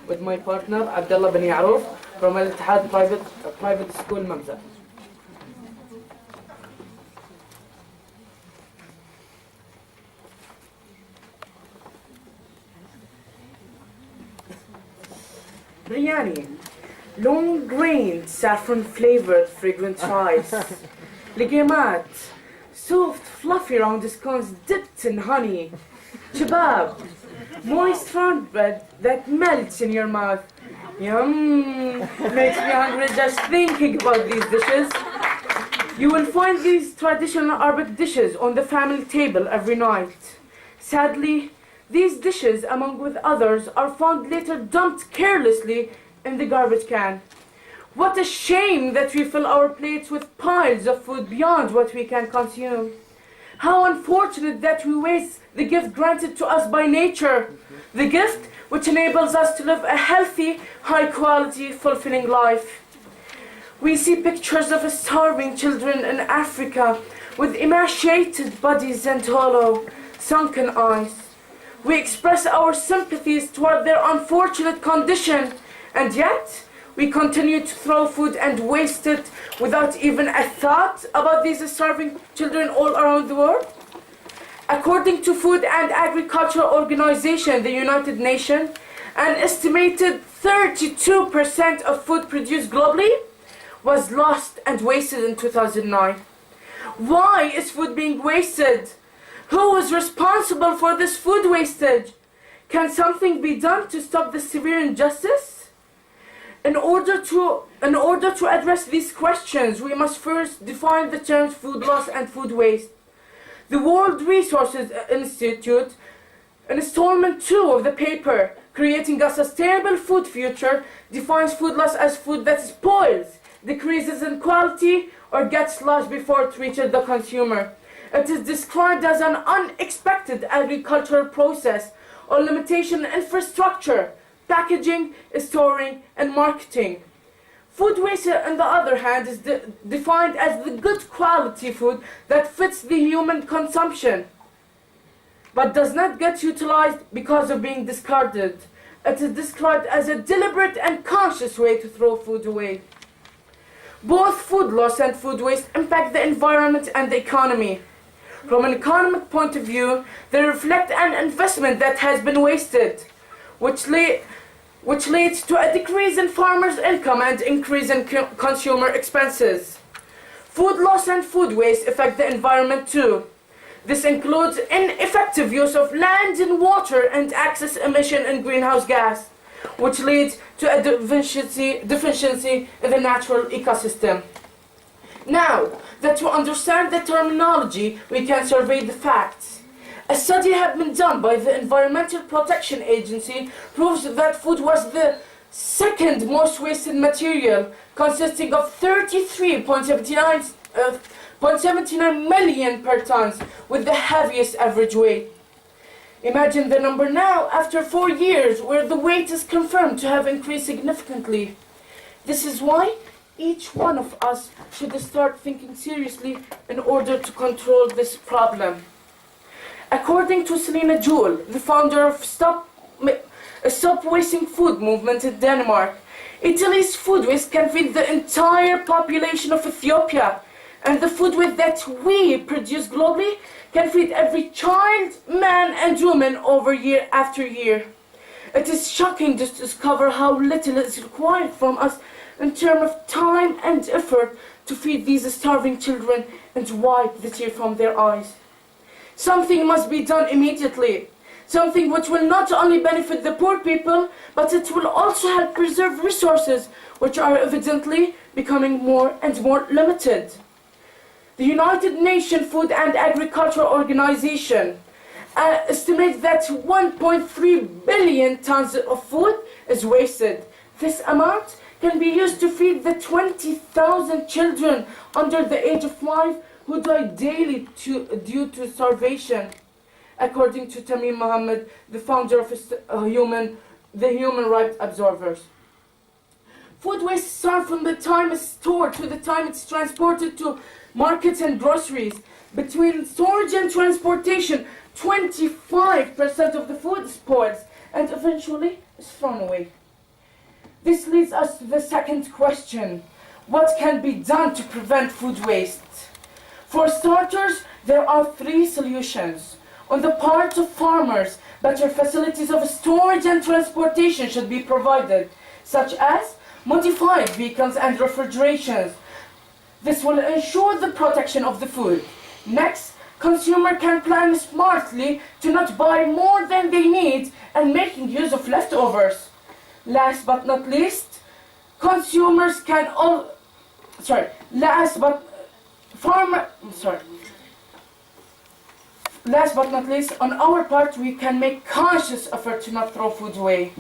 with my partner Abdullah bin Yaroof from Al Ittihad Private School, Mamza. Biryani, long-grained, saffron-flavored, fragrant rice. Legumat, soft, fluffy round scones dipped in honey. Kebab, moist round bread that melts in your mouth. Yum! Makes me hungry just thinking about these dishes. You will find these traditional Arabic dishes on the family table every night. Sadly, these dishes, among with others, are found later dumped carelessly in the garbage can. What a shame that we fill our plates with piles of food beyond what we can consume. How unfortunate that we waste the gift granted to us by nature, the gift which enables us to live a healthy, high-quality, fulfilling life. We see pictures of starving children in Africa with emaciated bodies and hollow, sunken eyes. We express our sympathies toward their unfortunate condition, and yet we continue to throw food and waste it without even a thought about these starving children all around the world. According to Food and Agriculture Organization, the United Nations, an estimated 32% of food produced globally was lost and wasted in 2009. Why is food being wasted? Who is responsible for this food wastage? Can something be done to stop this severe injustice? In order to address these questions, we must first define the terms food loss and food waste. The World Resources Institute, in installment 2 of the paper, Creating a Sustainable Food Future, defines food loss as food that spoils, decreases in quality, or gets lost before it reaches the consumer. It is described as an unexpected agricultural process or limitation in infrastructure, packaging, storing, and marketing. Food waste, on the other hand, is defined as the good quality food that fits the human consumption, but does not get utilized because of being discarded. It is described as a deliberate and conscious way to throw food away. Both food loss and food waste impact the environment and the economy. From an economic point of view, they reflect an investment that has been wasted, which leads to a decrease in farmers' income and increase in consumer expenses. Food loss and food waste affect the environment too. This includes ineffective use of land and water and excess emission in greenhouse gas, which leads to a deficiency in the natural ecosystem. Now that we understand the terminology, we can survey the facts. A study has been done by the Environmental Protection Agency proves that food was the second most wasted material, consisting of 33.79 million per tons, with the heaviest average weight. Imagine the number now, after 4 years, where the weight is confirmed to have increased significantly. This is why each one of us should start thinking seriously in order to control this problem. According to Selina Jewel, the founder of Stop Wasting Food movement in Denmark, Italy's food waste can feed the entire population of Ethiopia, and the food waste that we produce globally can feed every child, man and woman over year after year. It is shocking to discover how little is required from us in terms of time and effort to feed these starving children and wipe the tear from their eyes. Something must be done immediately. Something which will not only benefit the poor people, but it will also help preserve resources which are evidently becoming more and more limited. The United Nations Food and Agriculture Organization estimates that 1.3 billion tons of food is wasted. This amount can be used to feed the 20,000 children under the age of 5 who die daily due to starvation, according to Tamim Mohammed, the founder of the Human Rights Observers. Food waste starts from the time it's stored to the time it's transported to markets and groceries. Between storage and transportation, 25% of the food spoils and eventually is thrown away. This leads us to the second question. What can be done to prevent food waste? For starters, there are three solutions. On the part of farmers, better facilities of storage and transportation should be provided, such as modified vehicles and refrigerations. This will ensure the protection of the food. Next, consumer can plan smartly to not buy more than they need and making use of leftovers. Last but not least, consumers can Last but not least, on our part, we can make conscious effort to not throw food away.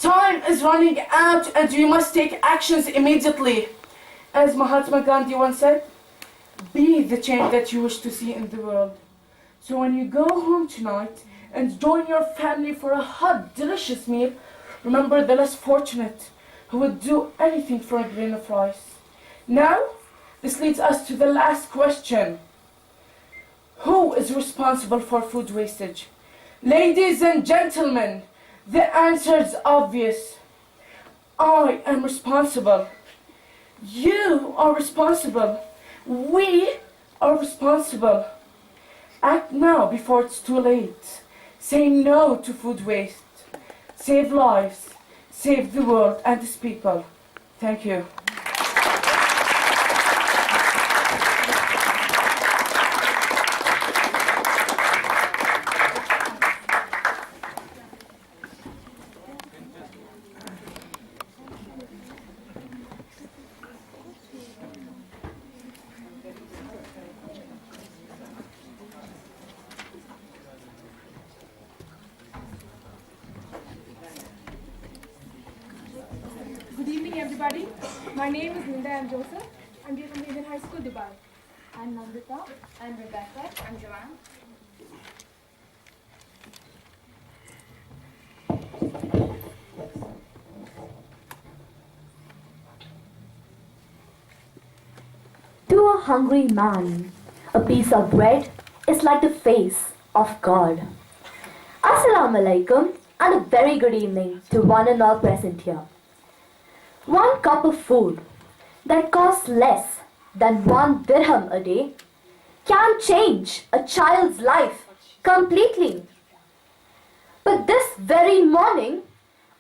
Time is running out and we must take actions immediately. As Mahatma Gandhi once said, be the change that you wish to see in the world. So when you go home tonight and join your family for a hot, delicious meal, remember the less fortunate who would do anything for a grain of rice. Now, this leads us to the last question. Who is responsible for food wastage? Ladies and gentlemen, the answer is obvious. I am responsible. You are responsible. We are responsible. Act now before it's too late. Say no to food waste. Save lives. Save the world and its people. Thank you. Good evening, everybody. My name is Linda M. Joseph. I'm here from Indian High School, Dubai. I'm Nandita. I'm Rebecca. I'm Joanne. To a hungry man, a piece of bread is like the face of God. Assalamu alaikum and a very good evening to one and all present here. One cup of food that costs less than 1 dirham a day can change a child's life completely. But this very morning,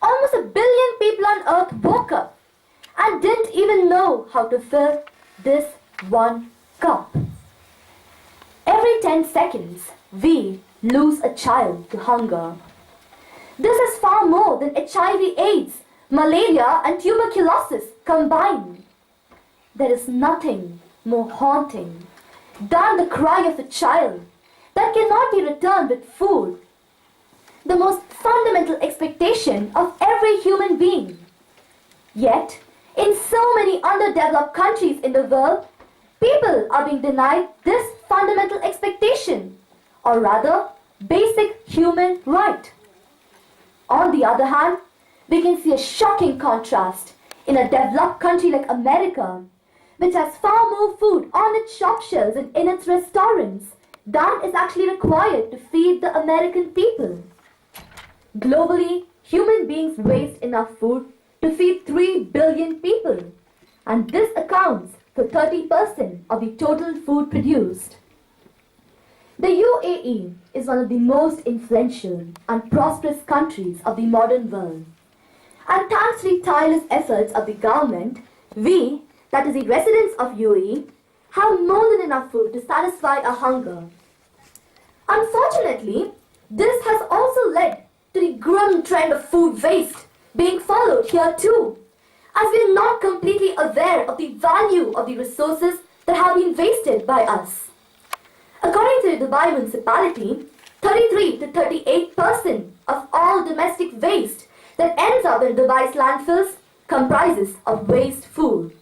almost 1 billion people on earth woke up and didn't even know how to fill this one cup. Every 10 seconds, we lose a child to hunger. This is far more than HIV/AIDS, malaria and tuberculosis combined. There is nothing more haunting than the cry of a child that cannot be returned with food. The most fundamental expectation of every human being. Yet, in so many underdeveloped countries in the world, people are being denied this fundamental expectation, or rather, basic human right. On the other hand, we can see a shocking contrast in a developed country like America, which has far more food on its shop shelves and in its restaurants than is actually required to feed the American people. Globally, human beings waste enough food to feed 3 billion people, and this accounts for 30% of the total food produced. The UAE is one of the most influential and prosperous countries of the modern world. And thanks to the tireless efforts of the government, we, that is the residents of UAE, have more than enough food to satisfy our hunger. Unfortunately, this has also led to the grim trend of food waste being followed here too, as we are not completely aware of the value of the resources that have been wasted by us. According to the Dubai municipality, 33 to 38% of all domestic waste that ends up in Dubai's landfills comprises of waste food.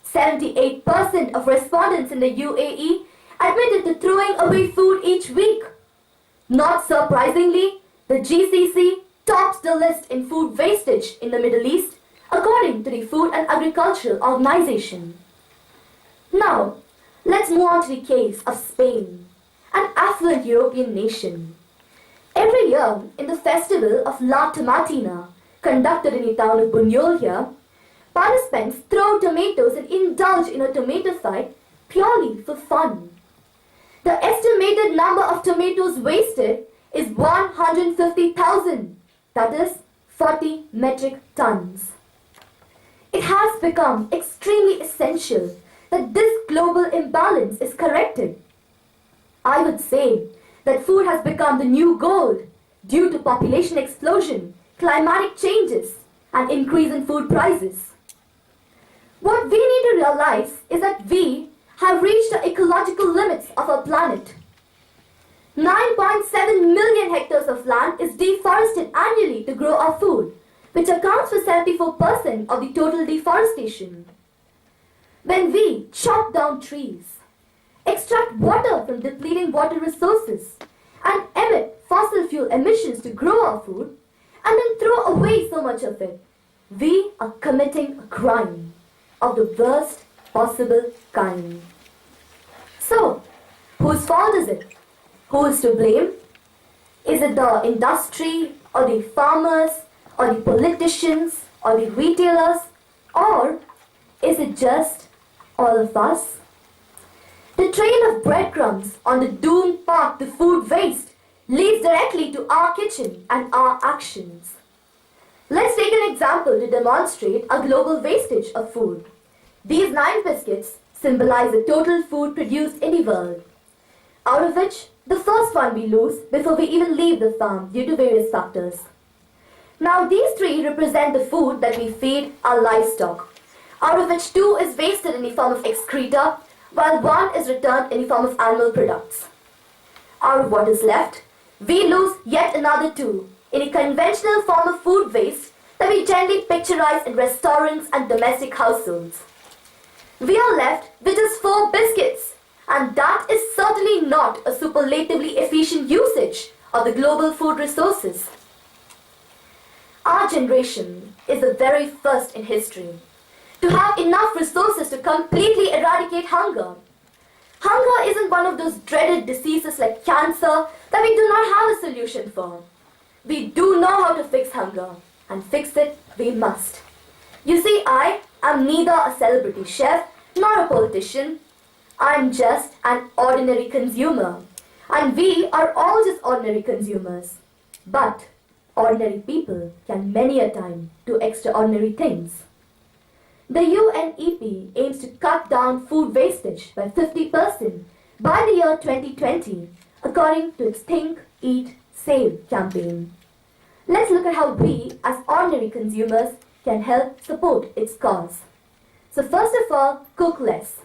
78% of respondents in the UAE admitted to throwing away food each week. Not surprisingly, the GCC tops the list in food wastage in the Middle East, according to the Food and Agricultural Organization. Now, let's move on to the case of Spain, an affluent European nation. Every year, in the festival of La Tomatina, conducted in the town of Bunyol here, participants throw tomatoes and indulge in a tomato fight purely for fun. The estimated number of tomatoes wasted is 150,000, that is 40 metric tons. It has become extremely essential that this global imbalance is corrected. I would say that food has become the new gold due to population explosion, climatic changes, and increase in food prices. What we need to realize is that we have reached the ecological limits of our planet. 9.7 million hectares of land is deforested annually to grow our food, which accounts for 74% of the total deforestation. When we chop down trees, extract water from depleting water resources, and emit fossil fuel emissions to grow our food, and then throw away so much of it, we are committing a crime of the worst possible kind. So, whose fault is it? Who is to blame? Is it the industry, or the farmers, or the politicians, or the retailers, or is it just all of us? The trail of breadcrumbs on the doomed path to food waste leads directly to our kitchen and our actions. Let's take an example to demonstrate a global wastage of food. These 9 biscuits symbolize the total food produced in the world, out of which the first one we lose before we even leave the farm due to various factors. Now these 3 represent the food that we feed our livestock, out of which 2 is wasted in the form of excreta, while 1 is returned in the form of animal products. Out of what is left, we lose yet another 2 in a conventional form of food waste that we generally picturize in restaurants and domestic households. We are left with just 4 biscuits, and that is certainly not a superlatively efficient usage of the global food resources. Our generation is the very first in history to have enough resources to completely eradicate hunger. Hunger isn't one of those dreaded diseases like cancer that we do not have a solution for. We do know how to fix hunger, and fix it we must. You see, I am neither a celebrity chef nor a politician. I am just an ordinary consumer, and we are all just ordinary consumers. But ordinary people can many a time do extraordinary things. The UNEP aims to cut down food wastage by 50% by the year 2020, according to its Think, Eat, Save campaign. Let's look at how we, as ordinary consumers, can help support its cause. So first of all, cook less.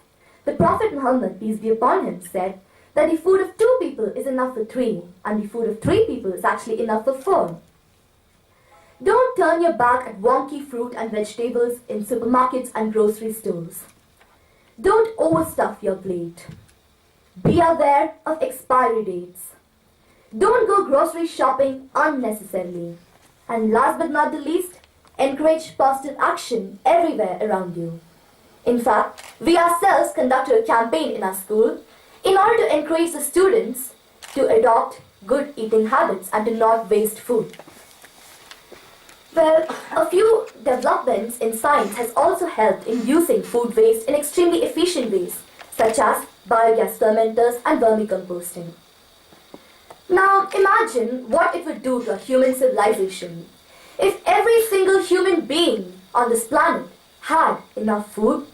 The Prophet Muhammad, peace be upon him, said that the food of 2 people is enough for 3, and the food of 3 people is actually enough for 4. Don't turn your back at wonky fruit and vegetables in supermarkets and grocery stores. Don't overstuff your plate. Be aware of expiry dates. Don't go grocery shopping unnecessarily. And last but not the least, encourage positive action everywhere around you. In fact, we ourselves conducted a campaign in our school in order to encourage the students to adopt good eating habits and to not waste food. Well, a few developments in science has also helped in using food waste in extremely efficient ways, such as biogas fermenters and vermicomposting. Now, imagine what it would do to a human civilization if every single human being on this planet had enough food.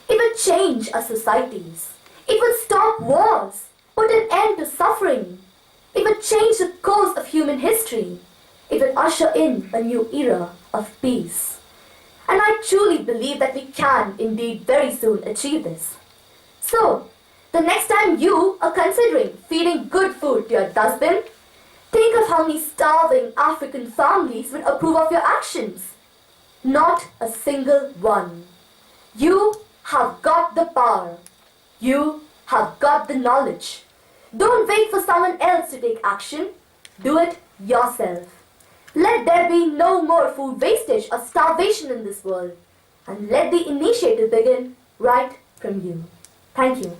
It would change our societies. It would stop wars, put an end to suffering. It would change the course of human history. It would usher in a new era of peace. And I truly believe that we can indeed very soon achieve this. So, the next time you are considering feeding good food to your dustbin, think of how many starving African families would approve of your actions. Not a single one. You have got the power. You have got the knowledge. Don't wait for someone else to take action. Do it yourself. Let there be no more food wastage or starvation in this world. And let the initiative begin right from you. Thank you.